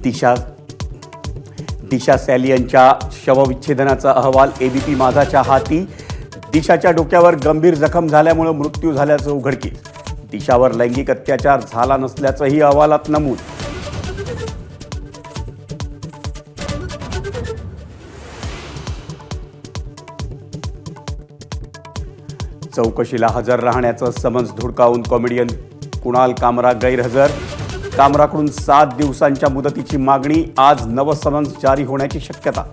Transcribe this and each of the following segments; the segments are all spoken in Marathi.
दिशा सॅलियनच्या शवविच्छेदनाचा अहवाल एबीपी माझाच्या हाती। दिशाच्या डोक्यावर गंभीर जखम झाल्यामुळे मृत्यू झाल्याचं उघडकीस। दिशावर लैंगिक अत्याचार झाला नसल्याचंही अहवालात नमूद। चौकशीला हजर राहण्याचं समन्स धुडकावून कॉमेडियन कुणाल कामरा गैरहजर। कामराकडून 7 दिवसांच्या मुदतीची मागणी। आज नवं समन्स जारी होण्याची शक्यता।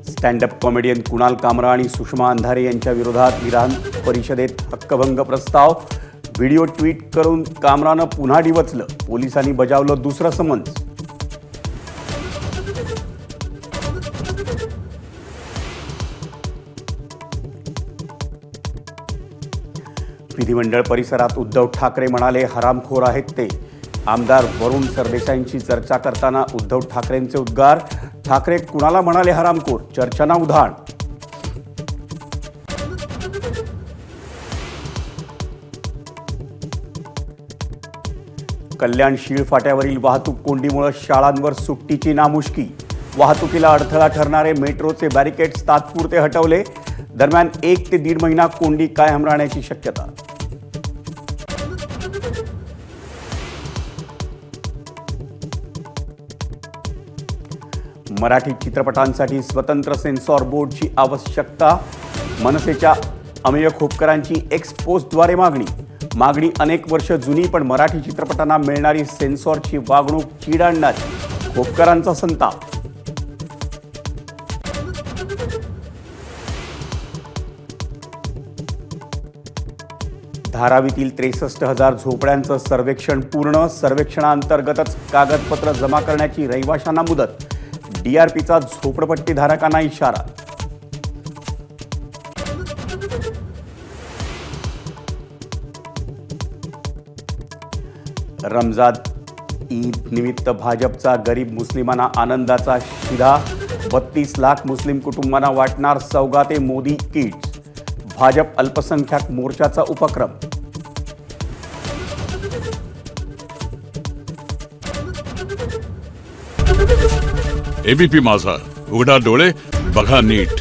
स्टँडअप कॉमेडियन कुणाल कामरा आणि सुषमा अंधारे यांच्या विरोधात विधान परिषदेत हक्कभंग प्रस्ताव। व्हिडिओ ट्विट करून कामरानं पुन्हा डिवचलं। पोलिसांनी बजावलं दुसरं समन्स। विधिमंडळ परिसरात उद्धव ठाकरे म्हणाले, हरामखोर आहेत ते। आमदार वरुण सरदेसाईंशी चर्चा करताना उद्धव ठाकरेंचे उद्गार। ठाकरे कुणाला म्हणाले हरामखोर, चर्चांना उधाण। कल्याण शीळ फाट्यावरील वाहतूक कोंडीमुळे शाळांवर सुट्टीची नामुष्की। वाहतुकीला अडथळा ठरणारे मेट्रोचे बॅरिकेड्स तात्पुरते हटवले। दरम्यान 1 ते 1.5 महिना कोंडी कायम राहण्याची शक्यता। मराठी चित्रपटांसाठी स्वतंत्र सेन्सॉर बोर्डची आवश्यकता। मनसेच्या अमेय खोपकरांची एक्स पोस्टद्वारे मागणी अनेक वर्ष जुनी, पण मराठी चित्रपटांना मिळणारी सेन्सॉरची वागणूक चीड आणणारी। खोपकरांचा संताप। धारावीतील 63,000 झोपड्यांचं सर्वेक्षण पूर्ण। सर्वेक्षणाअंतर्गतच कागदपत्र जमा करण्याची रहिवाशांना मुदत। डीआरपीचा झोपडपट्टीधारकांना इशारा। रमजान ईद निमित्त भाजपचा गरीब मुस्लिमांना आनंदाचा शिधा। 32 लाख मुस्लिम कुटुंबांना वाटणार सौगाते मोदी किट्स। भाजप अल्पसंख्याक मोर्चाचा उपक्रम। एबीपी माझा, उघडा डोळे बघा नीट।